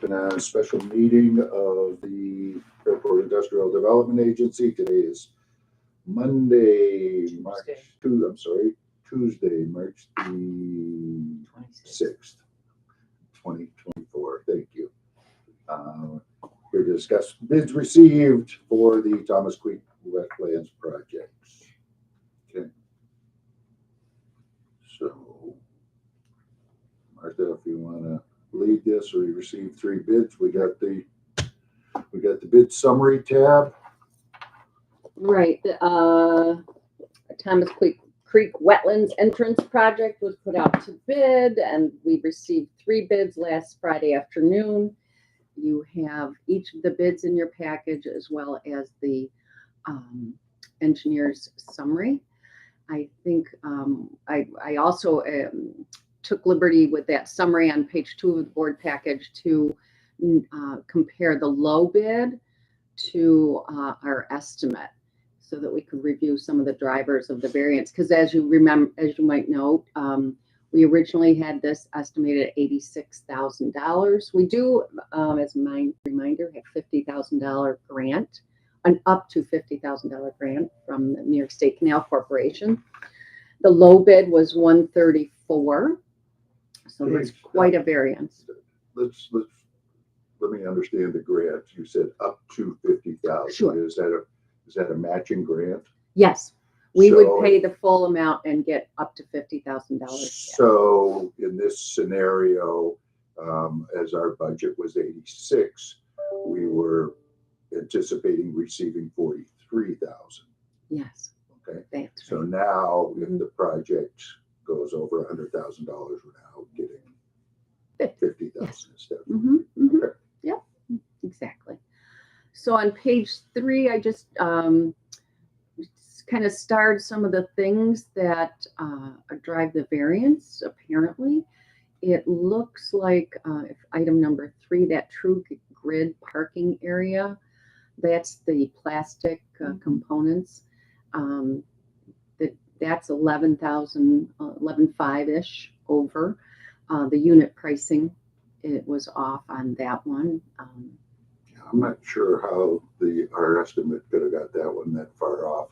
open a special meeting of the Fairport Industrial Development Agency. Today is Tuesday, March the 6th, 2024. Thank you. Here to discuss bids received for the Thomas Creek Wetlands projects. Okay. So, Martha, if you want to lead this, we received 3 bids. We got the bid summary tab. Right. Thomas Creek Wetlands Entrance Project was put out to bid, and we received 3 bids last Friday afternoon. You have each of the bids in your package, as well as the engineer's summary. I think I also took liberty with that summary on page 2 of the board package to compare the low bid to our estimate, so that we could review some of the drivers of the variance. Because as you might know, we originally had this estimated at $86,000. We do, as a reminder, have $50,000 grant, an up to $50,000 grant from the New York State Canal Corporation. The low bid was $134,000, so there's quite a variance. Let me understand the grant. You said up to $50,000. Sure. Is that a matching grant? Yes, we would pay the full amount and get up to $50,000. So in this scenario, as our budget was 86, we were anticipating receiving 43,000. Yes. Okay. That's so right. Now, if the project goes over $100,000, we're now getting 50,000 instead. Okay. Yep. Exactly. So on page 3, I just kind of starred some of the things that drive the variance. Apparently, it looks like if item number 3, that true grid parking area, that's the plastic components. That's 11,500-ish over. The unit pricing, it was off on that one. I'm not sure how our estimate could have got that one that far off.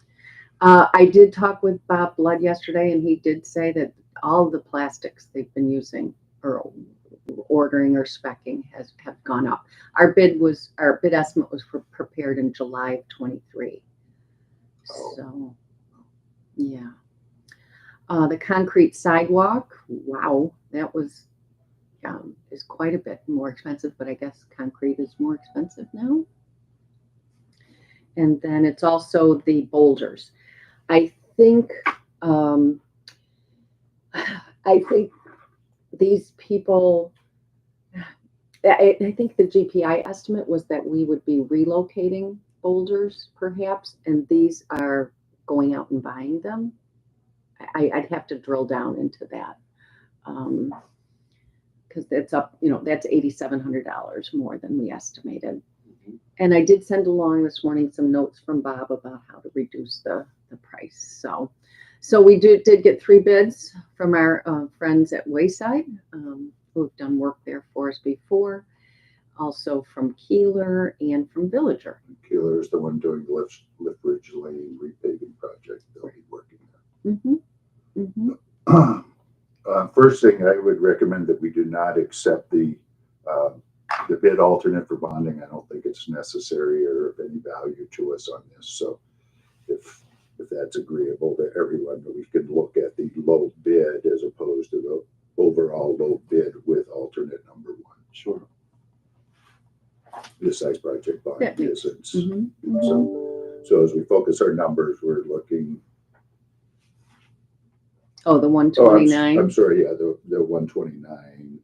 I did talk with Bob Blood yesterday, and he did say that all the plastics they've been using or ordering or speccing have gone up. Our bid estimate was prepared in July of 23. So, yeah. The concrete sidewalk, wow, that was is quite a bit more expensive, but I guess concrete is more expensive now. And then it's also the boulders. I think these people, I think the GPI estimate was that we would be relocating boulders perhaps, and these are going out and buying them. I'd have to drill down into that. Because it's up, that's $8,700 more than we estimated. And I did send along this morning some notes from Bob about how to reduce the price. So we did get 3 bids from our friends at Wayside, who have done work there for us before. Also from Keeler and from Villager. Keeler is the one doing the Lift Ridge Lane repaving project. They'll be working there. First thing, I would recommend that we do not accept the bid alternate for bonding. I don't think it's necessary or of any value to us on this. So if that's agreeable to everyone, we could look at the low bid as opposed to the overall low bid with alternate number 1. Sure. This size project bonding isn't. So as we focus our numbers, we're looking. Oh, the 129. I'm sorry. Yeah, the 129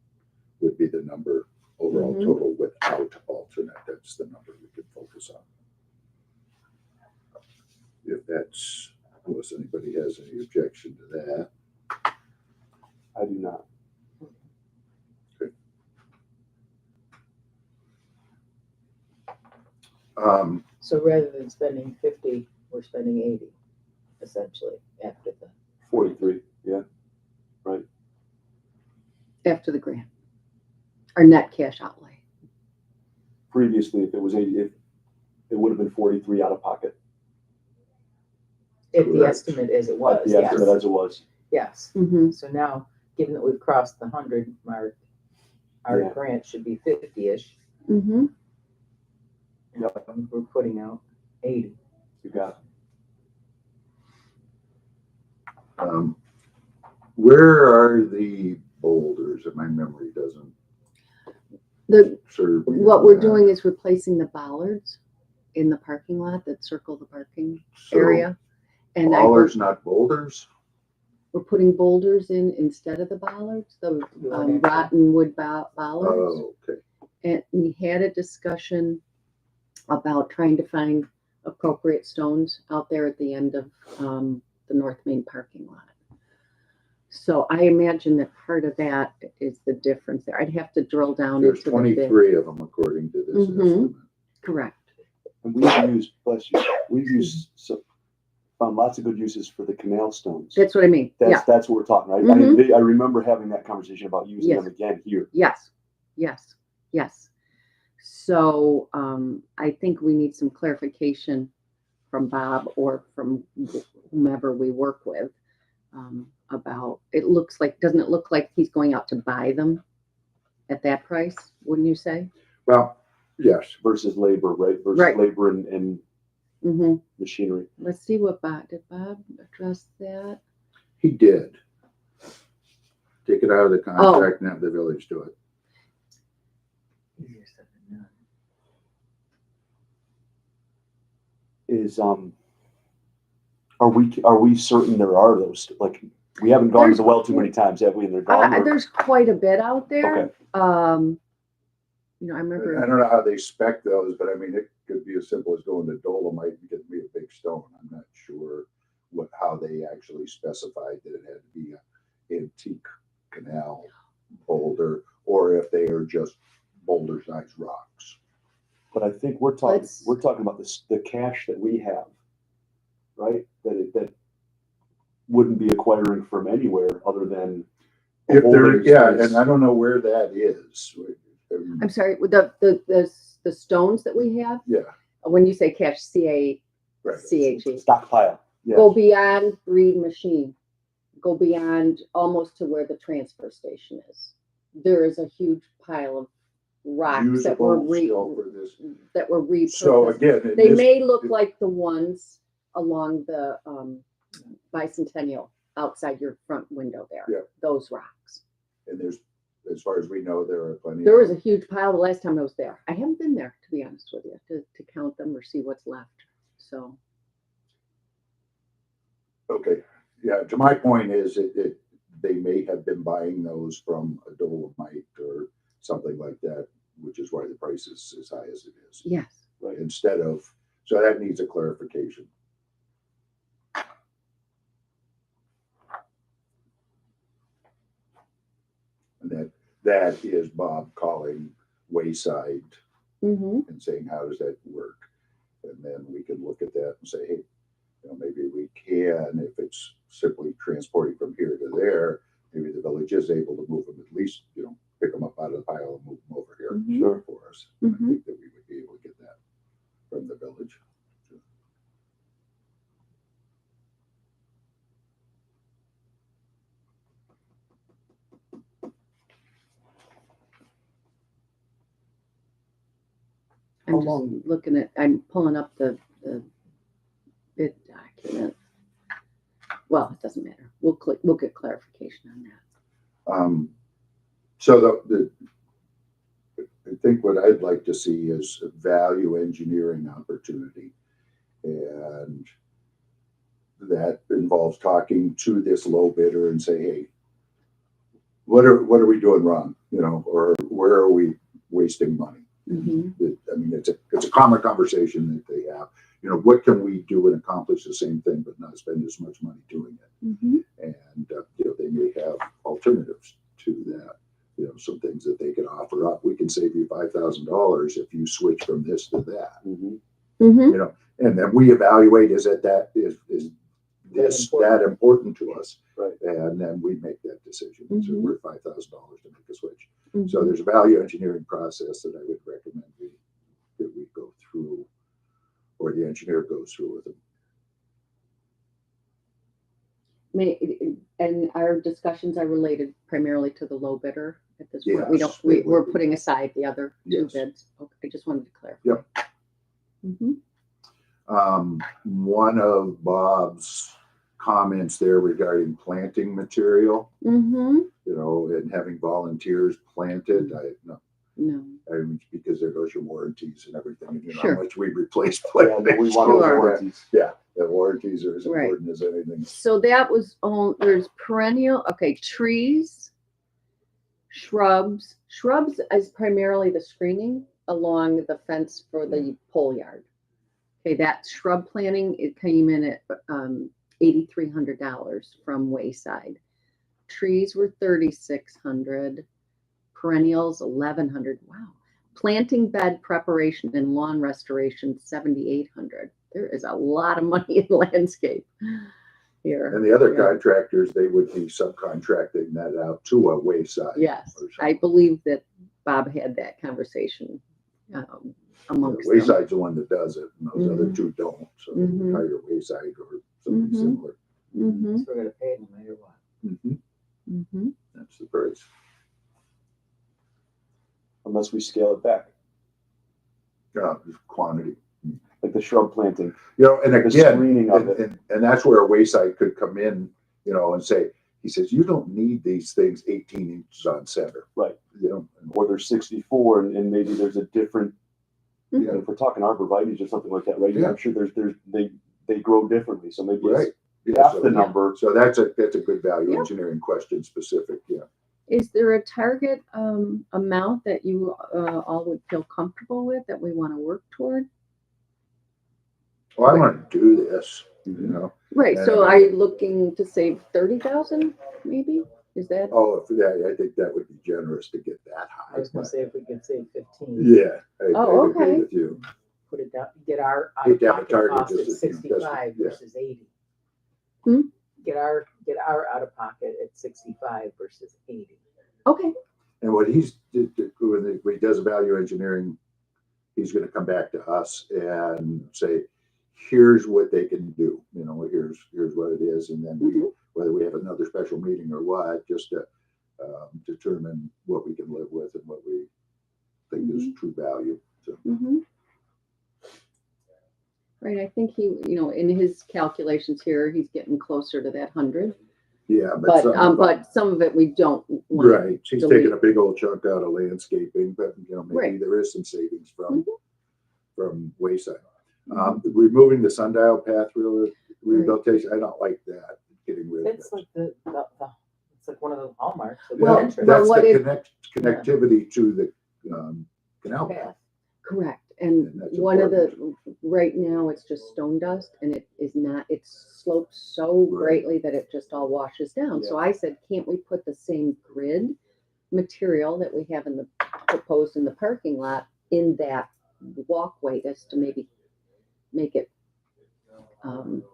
would be the number overall total without alternate. That's the number we could focus on. If that's, unless anybody has any objection to that. I do not. Okay. So rather than spending 50, we're spending 80, essentially, after the 43. Yeah, right. After the grant, our net cash outlay. previously, if it was 80, it would have been 43 out of pocket. If the Correct. estimate as it was, The yes, estimate as it was. yes. Mhm. So now, given that we've crossed the 100 mark, our Yeah. grant should be 50-ish. Mhm. And we're putting out 80. You got Where are the boulders? If my memory doesn't serve me What on we're that. doing is replacing the bollards in the parking lot that circle the parking So, area. And Bollards, not boulders? we're putting boulders in instead of the bollards, the You want extra? rotten wood bollards. Oh, okay. And we had a discussion about trying to find appropriate stones out there at the end of the North Main parking lot. So I imagine that part of that is the difference there. I'd have to drill down There's into the bid. 23 of them according to this Mhm. estimate. Correct. And we've used, bless you, we've used, found lots of good uses for the canal stones. That's what I mean. Yeah. That's what we're talking, right? Mhm. I remember having that conversation about using Yes. them again here. Yes. Yes. Yes. So I think we need some clarification from Bob or from whomever we work with about, doesn't it look like he's going out to buy them at that price, wouldn't you say? Well, yes. Versus labor, right? Versus Right. labor and Mm-hmm. machinery. Let's see what did Bob address that? He did. Take it out of the contract and have the village do it. Easier said than done. Is are we certain there are those? Like, we haven't gone to the well too many times, have we? And they're gone. Or- There's quite a bit out there. Okay. I remember. I don't know how they spec those, but I mean, it could be as simple as going to Dolomite and getting me a big stone. I'm not sure how they actually specified that it had to be an antique canal boulder, or if they are just boulder-sized rocks. But I think we're talking about the cash that we have, right? That wouldn't be acquiring from anywhere other than a If there, holding yeah, space. and I don't know where that is. I'm sorry. With the stones that we have. Yeah, When you say cash, CACHE. right. Stockpile. Yeah. Go beyond Reed Machine. Go beyond almost to where the transfer station is. There is a huge pile of rocks that were Usable still for this. repurposed. So again, They may look like the ones along the Bicentennial outside your front window there. Yeah. Those rocks. and there's, as far as we know, there are plenty. There of was a huge pile the last time I was there. I haven't been there, to be honest with you, to count them or see what's left. So. Okay, yeah, to my point is they may have been buying those from a Dolomite or something like that, which is why the price is as high as it is. Yes. Right, instead of, so that needs a clarification. And that is Bob calling Wayside Mm-hmm. and saying, how does that work? And then we can look at that and say, hey, maybe we can, if it's simply transporting from here to there, maybe the village is able to move them, at least, pick them up out of the pile and move them over here. Mhm. Sure. For us. Mhm. I think that we would be able to get that from the village. I'm How just long- looking at, I'm pulling up the bid document. Well, it doesn't matter. We'll get clarification on that. So I think what I'd like to see is a value engineering opportunity. And that involves talking to this low bidder and say, hey, what are we doing wrong? Or where are we wasting money? Mhm. I mean, it's a common conversation that they have. What can we do and accomplish the same thing, but not spend as much money doing it? Mhm. And they may have alternatives to that. Some things that they can offer up. We can save you $5,000 if you switch from this to that. Mhm. Mhm. And then we evaluate: is this that important to us? Right. And then we make that decision. Is it Mhm. worth $5,000 to make a switch? Mhm. So there's a value engineering process that I would recommend we through, or the engineer goes through with them. And our discussions are related primarily to the low bidder at this point. Yes, they We're would be. putting aside the other two Yes. bids. Okay, I just wanted to clarify. Yep. One of Bob's comments there regarding planting material, you know, and having volunteers plant it, because there goes your warranties and everything, and you know Sure. how much we replace Yeah, planting. we want Sure. those warranties. Yeah, the warranties are as Right. important as anything. So that was on, there's perennial, okay, trees, shrubs. Shrubs is primarily the screening along the fence for the pole yard. Okay, that shrub planting, it came in at $8,300 from Wayside. Trees were $3,600. Perennials, $1,100. Wow. Planting bed preparation and lawn restoration, $7,800. There is a lot of money in landscape here. And the other contractors, they would be subcontracting that out to a Wayside. Yes, or I something. believe that Bob had that conversation amongst them. Wayside's the one that does it, and those other two don't. So they Mhm. hire Wayside or something similar. Mm-hmm, So we're gonna pay it no matter what. mm-hmm. That's the price. Unless we scale it back, Quantity. like the shrub planting, You know, and the again, screening of it. and that's where a Wayside could come in, you know, and say, he says, you don't need these things 18 inches on center. Right. You know, Or they're 64 and maybe there's a different, Mhm. you know, if we're talking arborvitae's or something like that, right? Yeah. I'm sure they grow differently. So maybe right. it's Yeah, half so, the number. so that's a good value Yeah. engineering question specific. Yeah. Is there a target amount that you all would feel comfortable with that we want to work toward? Well, I want to do this, you know. Right, And so I- are you looking to save 30,000 maybe? Is that? Oh, I think that would be generous to get that high. I was gonna say if we could save 15, Yeah. I Oh, agree okay. with you. put it down, get our Hate to have a out-of-pocket target cost at just to, you know, 65 yeah. versus 80. Hmm? Get our out-of-pocket at 65 versus 80. Okay, And what when he does value engineering, he's going to come back to us and say, here's what they can do. You know, here's what it is. And then whether we have another special meeting or what, just to determine what we can live with and what we think is true value. So, right, I think he, you know, in his calculations here, he's getting closer to that 100. yeah, But some some of it we don't want. right. He's delete. taking a big old chunk out of landscaping, but you know, maybe Right. there is some savings from Wayside. Removing the sundial path rehabilitation, I don't like that. Getting rid of It's it. like it's like one of the hallmarks of Well, the entrance. That's what the it- connectivity to the canal path. Path. Correct. And And that's one of important. right now it's just stone dust and it is not, it's sloped so Right. greatly that it just all washes down. So I said, can't we put the same grid material that we have proposed in the parking lot in that walkway just to maybe make it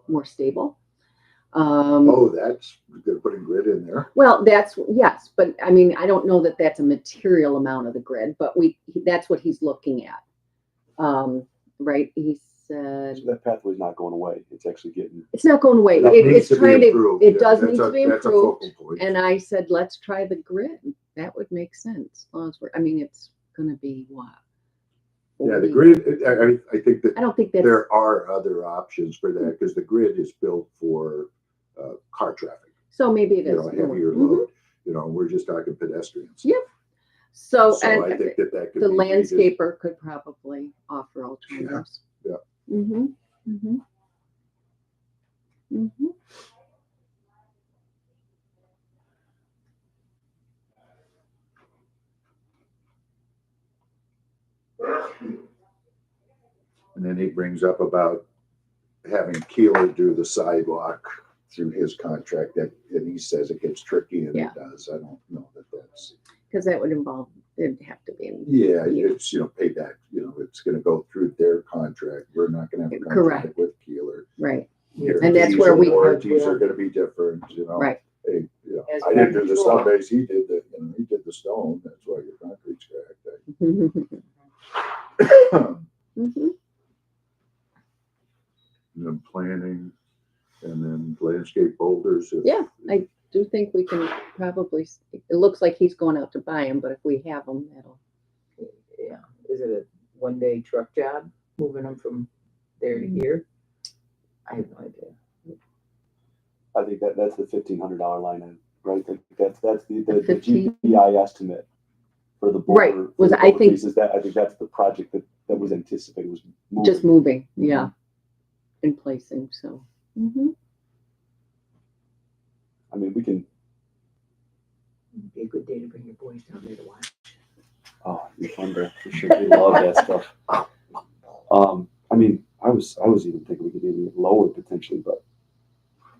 more stable? Oh, they're putting grid in there. Well, yes, but I mean, I don't know that that's a material amount of the grid, but that's what he's looking at. Right? He said, So that pathway's not going away. It's actually getting, it's not going away. That It's needs to be trying to, improved. it Yeah, does that's need to be That's a improved. focal point. And I said, let's try the grid. That would make sense. As long as I mean, it's going to be what? Yeah, the 40? grid, I think that I don't think that's, there are other options for that because the grid is built for car traffic, so maybe it you is. know, heavier Mhm. load. You know, we're just talking pedestrians. Yep. So, So and I think that could the be needed. landscaper could probably offer alternatives. Yeah. Mm-hmm. Mm-hmm. Mm-hmm. And then he brings up about having Keeler do the sidewalk through his contract, and he says it gets tricky, and Yeah. it does. I don't know that that's. Because that would involve, it'd have to be. Yeah, Yeah. it's, you know, payback, you know, it's gonna go through their contract. We're not gonna have a Correct. contract with Keeler. Right. Their And that's fees where and we- warranties are gonna be different, you know. Right. Hey, you know, As I didn't we do the control. stone base, he did the stone, that's why your concrete's cracked. Mm-hmm. and then planning, and then landscape boulders. Yeah, I do think we can probably, it looks like he's going out to buy them, but if we have them, that'll. Yeah, is it a one-day truck job, moving them from there to here? I have no idea. I think that's the $1,500 line item, right? That's the 15? GPI estimate for the Right, boulder. was for the I boulder think- piece is that I think that's the project that was anticipated was moving. Just moving, yeah, and placing, so. I mean, we can. It'd be a good day to bring your boys down there to watch. Oh, you're fun to for sure. We love that stuff. I mean, I was even thinking we could even lower potentially, but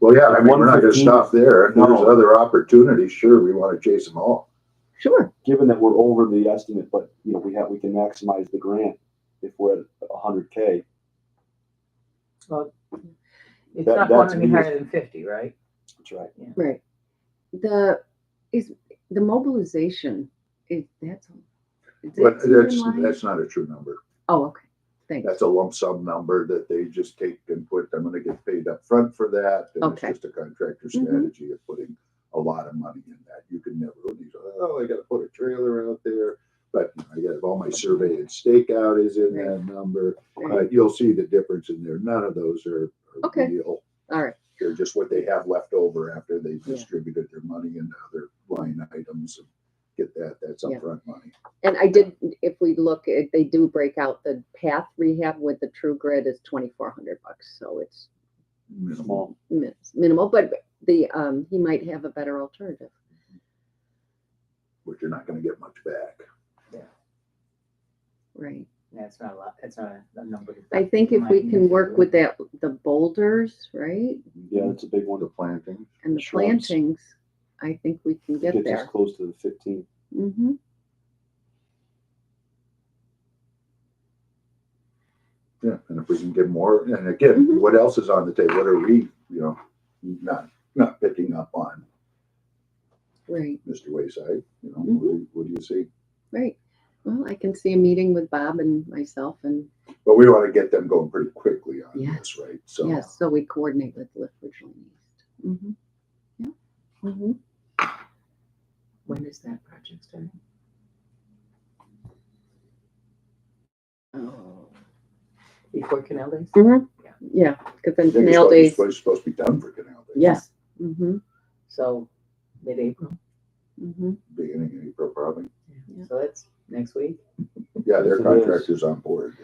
Well, yeah, I mean, we're not gonna 115. stop there. If No. there's other opportunities, sure, we wanna chase them all. Sure, given that we're over the estimate, but you know, we can maximize the grant if we're at 100K. Well, it's That- not that's going any me. higher than 50, right? That's right. right. The mobilization, that's. is But it in line? that's not a true number. Oh, okay, thanks. That's a lump sum number that they just take and put, I'm gonna get paid up front for that. And Okay. it's just a contractor Mhm. strategy of putting a lot of money in that. You can never, I gotta put a trailer out there, but I got all my survey and stakeout is in that number. Right. You'll see the difference in there. None of those are Okay. real. All right, They're just what they have left over after they've Yeah. distributed their money into other line items and get that's Yeah. upfront money. and I did, if we look, they do break out the path rehab with the True Grid is $2,400, so it's Small. minimal, but the, he might have a better alternative. But you're not gonna get much back. Right. That's not a lot, that's not a number. to- I think if we can work with that, the boulders, right, Yeah, that's a big one. The planting. and the Shrubs. plantings, I think we can get Gets us there. close to the 15. Mm-hmm. Yeah, and if we can get more, and again, Mhm. what else is on the table? What are we, not picking up on, Right, Mr. Wayside? Mhm. What do you see? right. Well, I can see a meeting with Bob and myself, and But we want to get them going pretty quickly on Yeah. this, right? So yes, so we coordinate with Ridgeline East. Mm-hmm. Yeah. Mm-hmm. When is that project starting? Oh. Before Canal Days? Mm-hmm. Yeah. Yeah, because then I think Canal Days. it's supposed to be done for Canal Days. Yes. Mm-hmm. So mid-April. Mm-hmm. Beginning of April, probably. Yeah. So that's next week. Yeah, their Yes, it is. contractors on board.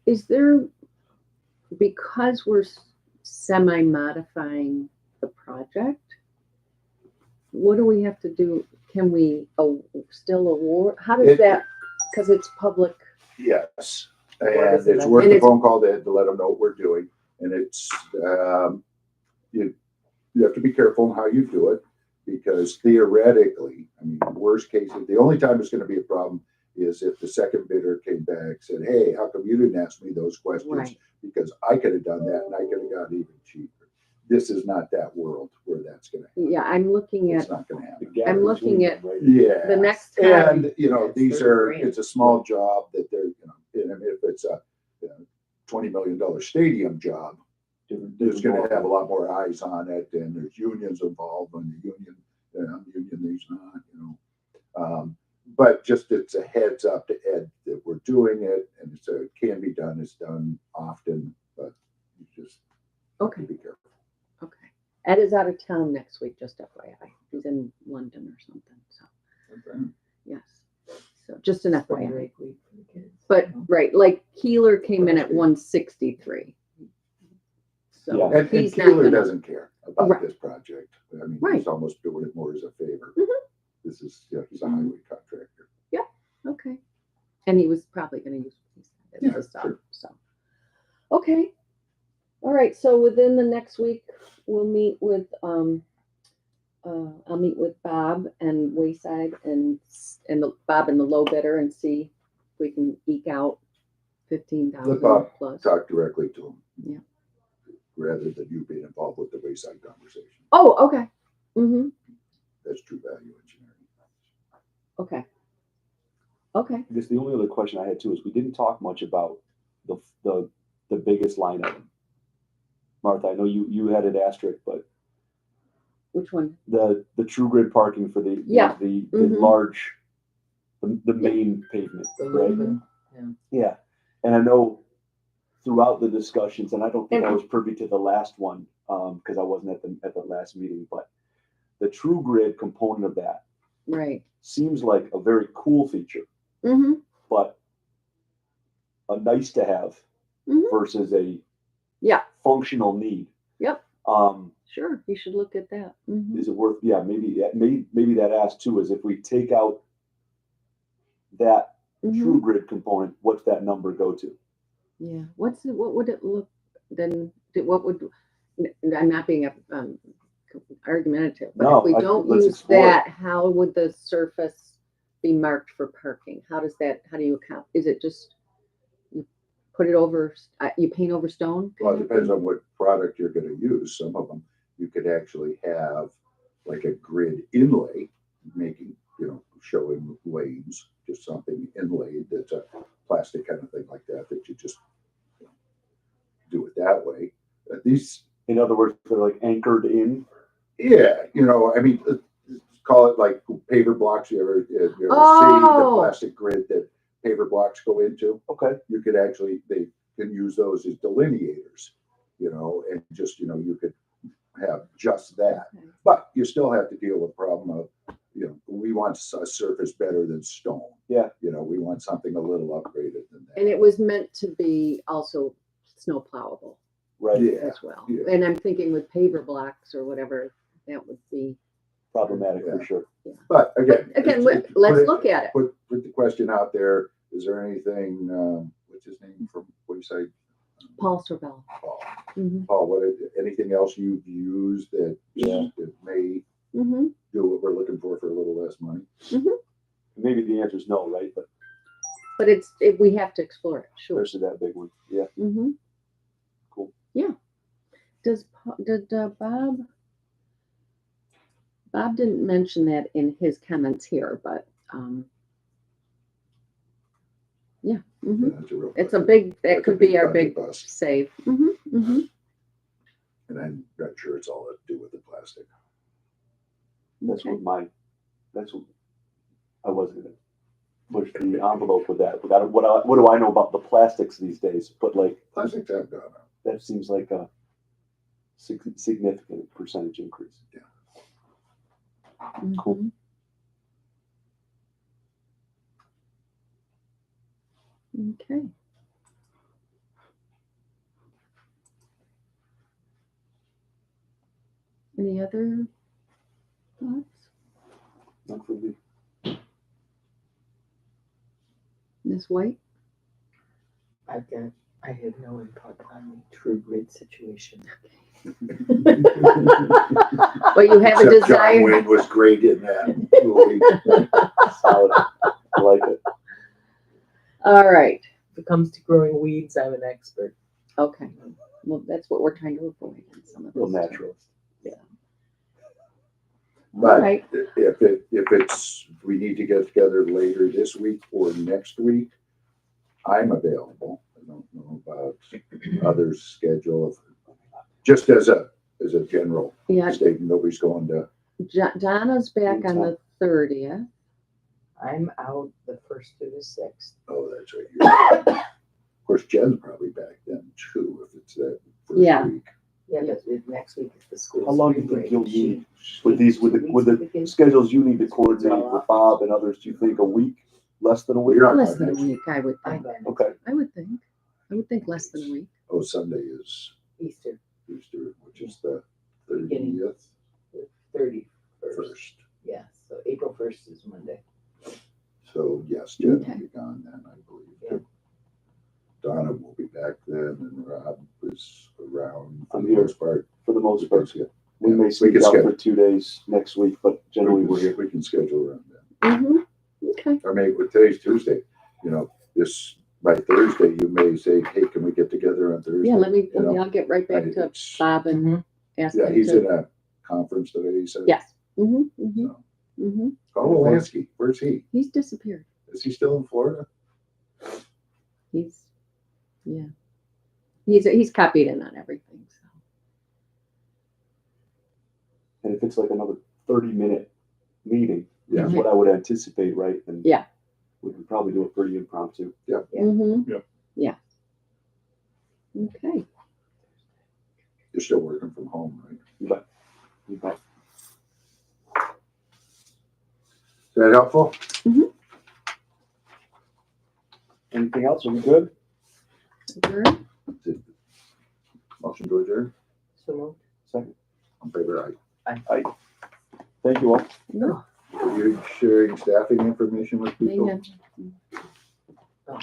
Is there, because we're semi-modifying the project, what do we have to do? Can we still award? How does It- that, because it's public, Yes, What and is it it's like? worth And the it's- phone call to let them know what we're doing. And it's, you have to be careful in how you do it, because theoretically, I mean, worst case, the only time it's gonna be a problem is if the second bidder came back, said, hey, how come you didn't ask me those questions? right? Because I could have done that and I could have got even cheaper. This is not that world where that's gonna happen. Yeah, I'm looking It's at, not gonna The happen. gap I'm between looking them, at right? Yeah. the next time. And, That's these 30 are, grand. it's a small job that they're, and if it's a $20 million stadium job, there's gonna have a lot more eyes on it, and there's unions involved, and the union, these not. But just it's a heads up to Ed that we're doing it, and so it can be done, it's done often, but you just have Okay, to be careful. okay. Ed is out of town next week, just FYI. He's in London or something, so, yes. So just an Spring FYI. break week for the kids. But, right, like Keeler came in at 163. So Yeah. And he's not Keeler gonna, doesn't care about Right. this project. I mean, Right. he's almost doing it more as a favor. Mhm. This is, he's a highway contractor. okay. And he was probably gonna use Yeah, his stuff, sure. so. Okay. All right, so within the next week, we'll meet with, I'll meet with Bob and Wayside and Bob and the low bidder and see if we can eke out 15,000 Let Bob plus. Talk directly to him. Yeah. Rather than you being involved with the wayside conversation. Oh, okay. Mm-hmm. That's true value engineering. Okay. Okay. I guess the only other question I had too is we didn't talk much about the biggest line item. Martha, I know you had it asterisk, but Which one? the true grid parking for the Yeah. the Mhm. large the main pavement, The right? loop. Yeah, and I know throughout the discussions, and I don't think I was privy to the last one because I wasn't at the last meeting, but the true grid component of that Right. seems like a very cool feature, Mm-hmm. but a nice to have Mhm. versus a Yeah. functional need. Yep. Um, Sure. You should look at that. Mm-hmm. is it worth? Yeah, maybe that ask too is if we take out that true grid component, what's that number go to? Yeah. What would it look then? What would? I'm not being argumentative, but No, if we don't let's use explore that, how would the surface be marked for parking? How do you account? Is it just you put it over? You paint over stone? Well, it depends on what product you're going to use. Some of them you could actually have like a grid inlay, making, showing lanes, just something inlaid that's a plastic kind of thing like that, that you just do it that way. These, In other words, they're like anchored in. yeah, I mean, call it like paver blocks. You ever see the Oh. plastic grid that paver blocks go into? Okay. You could actually, they can use those as delineators, and just, you could have just that. Okay. But you still have to deal with the problem of, we want a surface better than stone. Yeah. We want something a little upgraded than that. And it was meant to be also snow plowable Right. Yeah. as well. Yeah. And I'm thinking with paver blocks or whatever, that would be. Problematic for sure. But again, Let's look at it. Put the question out there. Is there anything, what's his name from, what do you say? Paul Sorvell. Paul. Mm-hmm. Paul, anything else you've used that may Mm-hmm. do what we're looking for a little less money? Mm-hmm. Maybe the answer is no, right? But We have to explore it. Sure. especially that big one. Yeah. Mm-hmm. Cool. Yeah. Did Bob didn't mention that in his comments here, but yeah. Mm-hmm. That's it's a big. That that's could a big be our bucket big bust. save. Mm-hmm. Mm-hmm. And I'm not sure it's all to do with the plastic. That's Okay. what I wasn't gonna push the envelope with that. But what do I know about the plastics these days? But like Plastics have gone up. that seems like a significant percentage increase. Yeah. Mm-hmm. Cool. Okay. Any other thoughts, Not for me. Ms. White? I had no input on the true grid situation. But you have a Except John desire. Wayne was great in that movie. Solid. I like it. All right. If it comes to growing weeds, I'm an expert. Okay. Well, that's what we're trying to avoid in some of Real this. naturalist. All But right. if we need to get together later this week or next week, I'm available. I don't know about others' schedule. Just as a general Yeah. statement, nobody's going to. Donna's back on the 30th. I'm out the 1st through the 6th. Oh, that's right. Of course, Jen's probably back then too, if it's that first week. Yeah, but next week is the school. How long do you spring think break. you'll need with the schedules you need to coordinate with Bob and others? Do you think a week? Less than a week? You're not Less than a next. week, I would I'm think. gone Okay. I would think less than a week. Oh, Sunday is Easter, Easter, which is the Beginning. 30th 31st. first. Yeah, so April 1st is Monday. So yes, Jen Okay. will be gone then, I believe. Yeah. Donna will be back then, and Rob is around for I'm the here. most part. For the most part. Yeah. We may We sneak can out schedule. for 2 days next week, but generally we're here. We can schedule around that. Mm-hmm. Okay. Or maybe with today's Tuesday, this by Thursday, you may say, hey, can we get together on Thursday? Yeah, You I'll get right back to it's- Bob and ask Yeah, him he's to. in a conference today, he said. Yes. Mm-hmm. Mm-hmm. So, Mm-hmm. Call Lansky, where's he? He's disappeared. Is he still in Florida? He's copied in on everything. So And if it's like another 30-minute meeting, Yeah. is what I would anticipate, right? And Yeah. we could probably do it pretty impromptu. Yeah. Yep. Yeah. Okay. You're still working from home, right? But, but Is that helpful? anything else? Are we good? Adjourn? Motion to adjourn? So moved. Second. On favor, Thank you all. No. aye. Are you sharing staffing information with people? Megan.